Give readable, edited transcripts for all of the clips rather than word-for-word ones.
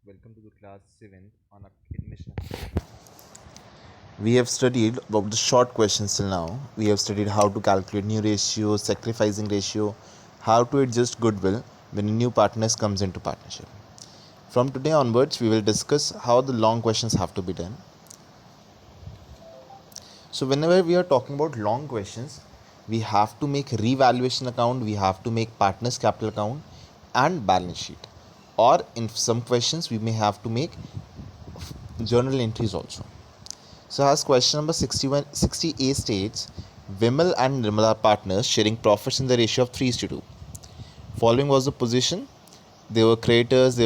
Welcome to the class 7th on admission. We have studied about the short questions till now. We have studied how to calculate new ratio, sacrificing ratio, how to adjust goodwill when a new partners comes into partnership. From today onwards, we will discuss how the long questions have to be done. So whenever we are talking about long questions, we have to make revaluation account, we have to make partners capital account and balance sheet. Or in some questions, we may have to make journal entries also. So as question number 60A states, Vimal and Nirmala are partners sharing profits in the ratio of 3:2. Following was the position. They were creators.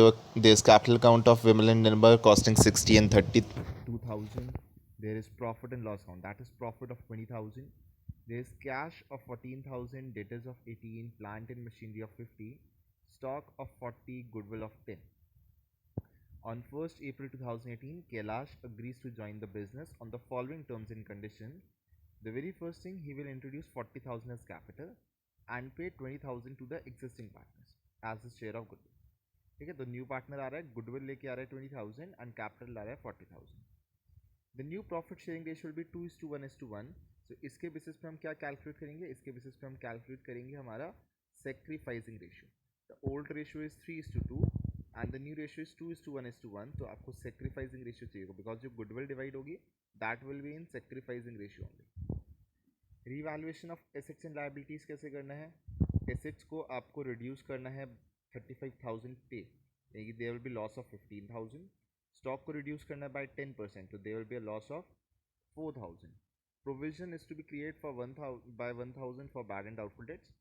There's capital account of Vimal and Nirmala costing 60 and 30. 2000. There is profit and loss account. That is profit of 20,000. There is cash of 14,000, debtors of 18, plant and machinery of 50, stock of 40, goodwill of 10. On 1st April 2018, Kailash agrees to join the business on the following terms and conditions. The very first thing, he will introduce 40,000 as capital and pay 20,000 to the existing partners as his share of goodwill. ठीक है, तो new partner आ रहा है, goodwill लेके आ रहा है 20,000 and capital ला रहा है 40,000. The new profit sharing ratio will be 2:1:1. सो इसके बेसिस पे हम क्या कैलकुलेट करेंगे? इसके बेसिस पे हम कैलकुलेट करेंगे हमारा sacrificing ratio. The old ratio is 3:2 and the new ratio is 2:1:1. तो आपको सेक्रीफाइसिंग रेशियो चाहिए होगा बिकॉज जो गुडविल डिवाइड होगी that will be in sacrificing ratio only. Revaluation of assets and liabilities कैसे करना है? एसेट्स को आपको रिड्यूस करना है 35,000 पे, यानी कि there will be loss of 15,000. Stock को रिड्यूस करना है बाय 10%, तो there will be a loss of 4,000. Provision is to be create for 1,000 for bad and doubtful debts.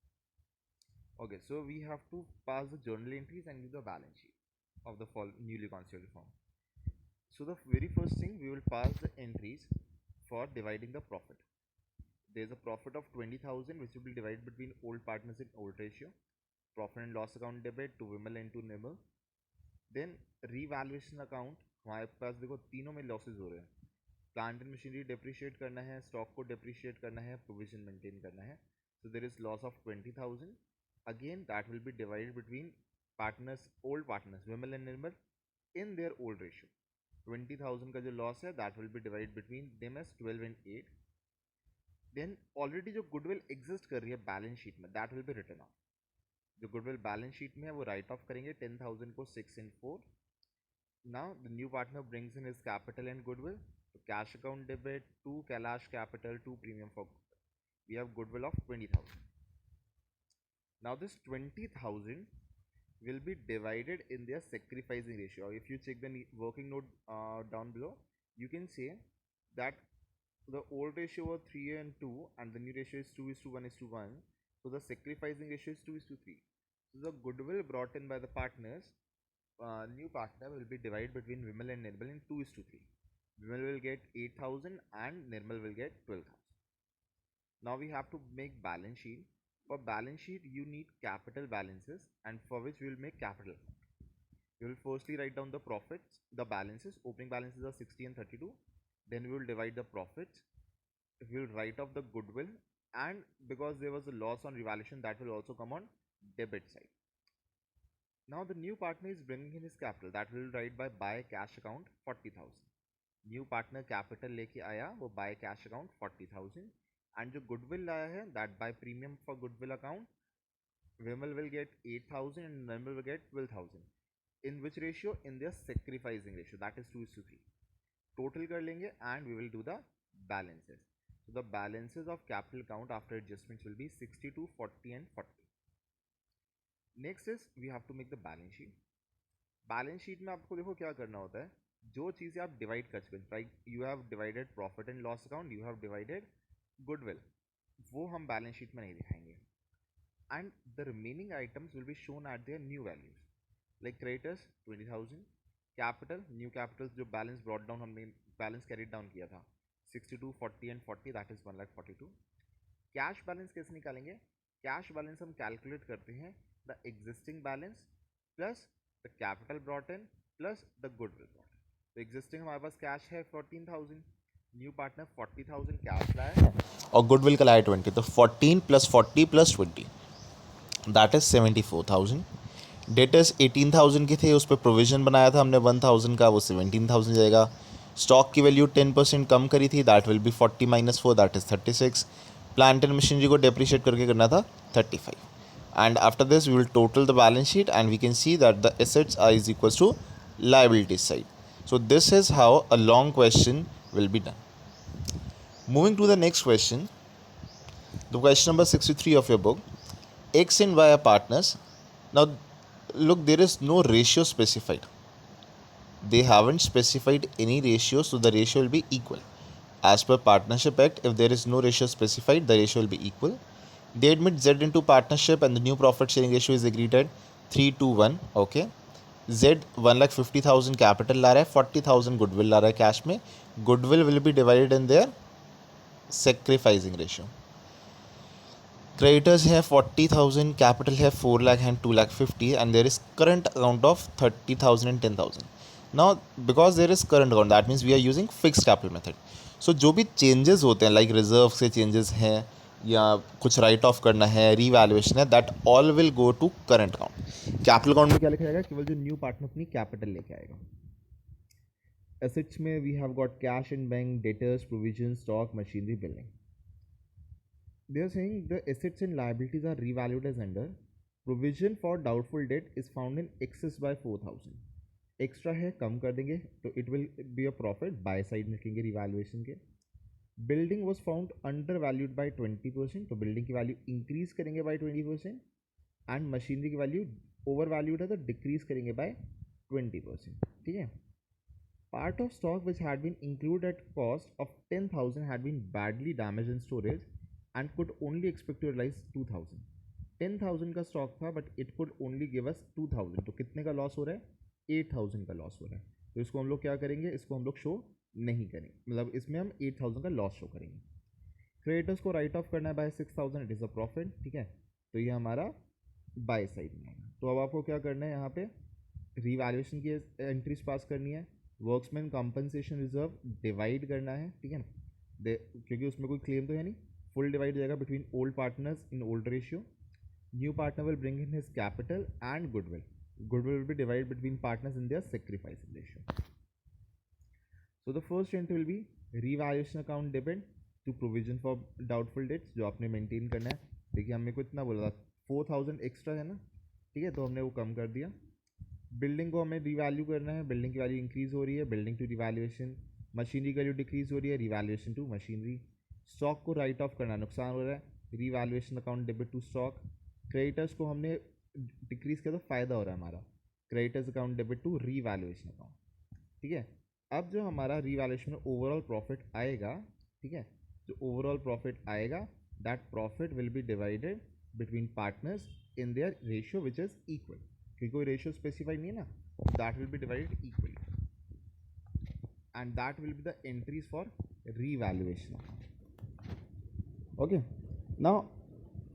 Okay, so we have to pass the journal entries and give the balance sheet of the newly constituted firm. So the very first thing, we will pass the entries for dividing the profit. There is a profit of 20,000 which will be divided between old partners in old ratio. Profit and loss account debit to Vimal and to Nirmal. Then revaluation account, हमारे पास देखो तीनों में losses हो रहे हैं. Plant and machinery depreciate करना है, stock को डिप्रिशिएट करना है, प्रोविजन मेंटेन करना है. So there is loss of 20,000. Again, that will be divided between partners, old partners, Vimal and Nirmal, in their old ratio. 20,000 का जो लॉस है that will be divided between them as 12 and 8. Then already जो goodwill exist कर रही है balance sheet में that will be written off. जो goodwill balance sheet में है वो राइट ऑफ करेंगे 10,000 को 6 and 4. Now the new partner brings in his capital and goodwill. So cash account debit, 2 Kailash capital, 2 premium for goodwill. We have goodwill of 20,000. Now this 20,000 will be divided in their sacrificing ratio. If you check the working note down below, you can see that the old ratio was 3 and 2 and the new ratio is 2:1:1. So the sacrificing ratio is 2:3. So the goodwill brought in by the partners, new partner will be divided between Vimal and Nirmal in 2:3. Vimal will get 8,000 and Nirmal will get 12,000. Now we have to make balance sheet. For balance sheet, you need capital balances, and for which we will make capital account. We will firstly write down the profits, the balances. Opening balances are 60 and 32. Then we will divide the profits. We will write off the goodwill, and because there was a loss on revaluation, that will also come on debit side. Now the new partner is bringing in his capital. That will write by buy cash account 40,000. New partner capital लेके आया वो buy cash account 40,000. And जो goodwill लाया है that by premium for goodwill account, Vimal will get 8,000 and Nirmal will get 12,000. In which ratio? In their sacrificing ratio, that is 2:3. Total कर लेंगे and we will do the balances. So the balances of capital account after adjustments will be 62, 40 and 40. Next is we have to make the balance sheet. Balance sheet में आपको देखो क्या करना होता है, जो चीज़ें आप डिवाइड कर चुके हैं, like you have divided profit and loss account, you have divided goodwill, वो हम बैलेंस शीट में नहीं दिखाएंगे. And the remaining items will be shown eight their new values. Like creditors 20,000, capital new capital जो balance brought down हमने balance carry down किया था 62, 40 and 40, that is 1,42,000. Cash balance कैसे निकालेंगे? कैश बैलेंस हम कैलकुलेट करते हैं the existing balance plus the capital brought in plus the goodwill brought in. तो एग्जिस्टिंग हमारे पास कैश है 14,000, न्यू पार्टनर 40,000 कैश लाया है और goodwill का लाया 20. तो 14 plus 40 plus 20, that is 74,000. Debtors 18,000 के थे, उस पर प्रोविजन बनाया था हमने 1,000 का, वो 17,000 जाएगा. स्टॉक की वैल्यू 10% कम करी थी, that will B 40 minus 4, that is 36. Plant and machinery को डेप्रिशिएट करके करना था 35. And after this we will total the balance sheet and we can see that the assets are is equals to liabilities side. So this is how a long question will be done. Moving to the next question, the question number 63 of your book. X and Y are partners. Now look, there is no ratio specified. They haven't specified any ratio, so the ratio will be equal. As per Partnership Act, if there is no ratio specified, the ratio will be equal. They admit Z into partnership and the new profit sharing ratio is agreed at 3:1. Okay. Z 1,50,000 capital ला रहा है, 40,000 goodwill ला रहा है cash में. Goodwill will be divided in their sacrificing ratio. Creditors है 40,000, capital है 4 lakh and 2 lakh 50, and there is current account of 30,000 and 10,000. Now because there is current account, that means we are using fixed capital method. So जो भी changes होते हैं, like reserve से changes हैं या कुछ राइट ऑफ करना है, रीवैल्यूएशन है, that all will go to current account. Capital account में क्या लिखा जाएगा? केवल जो न्यू पार्टनर अपनी कैपिटल लेके आएगा. एसेट्स में we have got cash in bank, debtors, provision, stock, machinery, building. They are saying the assets and liabilities are revalued as under. Provision for doubtful debt is found in excess by 4,000. Extra है, कम कर देंगे तो it will be a profit, by side में लिखेंगे revaluation के. Building was found under valued by 20%, तो building की वैल्यू इंक्रीज करेंगे बाई 20%. एंड मशीनरी की वैल्यू ओवर वैल्यूड है तो डिक्रीज करेंगे बाय 20%. ठीक है. Part of stock which had been include at cost of 10,000 had been badly damage in storage and could only expect to realise 2,000. 10,000 का stock था but it could only give us 2,000, तो कितने का loss हो रहा है? 8,000 का लॉस हो रहा है. तो इसको हम लोग क्या करेंगे? इसको हम लोग शो नहीं करेंगे, मतलब इसमें हम 8,000 का लॉस शो करेंगे. क्रेडिटर्स को राइट ऑफ करना है by 6,000, it is a profit. ठीक है, तो ये हमारा बाय साइड में आएगा. तो अब आपको क्या करना है? यहाँ पे रीवैल्यूएशन की एंट्रीज पास करनी है, वर्क्समैन कॉम्पनसेशन रिजर्व डिवाइड करना है. ठीक है ना, क्योंकि उसमें कोई क्लेम तो है नहीं, फुल डिवाइड हो जाएगा between old partners in old ratio. New partner will bring in his capital and goodwill. Goodwill will be divided between partners in their sacrificing ratio. So the first entry will be revaluation account debit to provision for doubtful debts, जो आपने maintain करना है. देखिए हमने को इतना बोला था 4,000 एक्स्ट्रा है ना, ठीक है, तो हमने वो कम कर दिया. बिल्डिंग को हमें रिवैल्यू करना है, बिल्डिंग की वैल्यू इंक्रीज हो रही है, बिल्डिंग टू रिवैल्यूएशन. मशीनरी की वैल्यू डिक्रीज हो रही है, रिवैल्यूएशन टू मशीनरी. स्टॉक को राइट ऑफ करना, नुकसान हो रहा है, revaluation account debit to stock. Creditors को हमने डिक्रीज किया तो फ़ायदा हो रहा है हमारा, creditors account debit to revaluation account. ठीक है, अब जो हमारा रीवैल्यूएशन में ओवरऑल प्रॉफिट आएगा, ठीक है, जो ओवरऑल प्रॉफिट आएगा that profit will be divided between partners in their ratio which is equal. क्योंकि कोई रेशियो स्पेसिफाइड नहीं है ना, that will be divided equally and that will be the entries for revaluation. Okay, now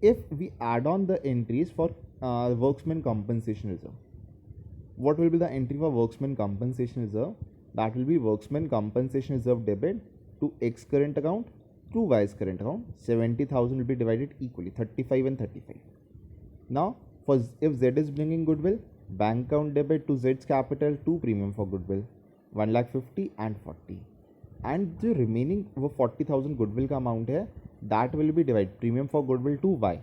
if we add on the entries for worksman compensation reserve, what will be the entry for worksman compensation reserve? That will be worksman compensation reserve debit to X current account to Y's current account. 70,000 will be divided equally, 35 and 35. Now for if Z is bringing goodwill, bank account debit to Z's capital to premium for goodwill 1,50,000 and 40. And जो remaining वो 40,000 goodwill का amount है that will be divide premium for goodwill to Y.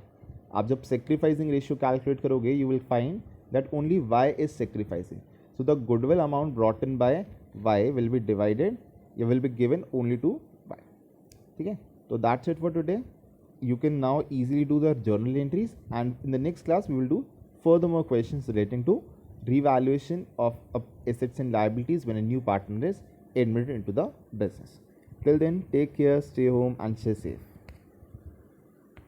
आप जब sacrificing ratio calculate करोगे you will find that only Y is sacrificing. So the goodwill amount brought in by Y will be divided, you will be given only to Y. ठीक है, तो that's it for today. You can now easily do the journal entries, and in the next class we will do furthermore questions relating to revaluation of assets and liabilities when a new partner is admitted into the business. Till then, take care, stay home and stay safe.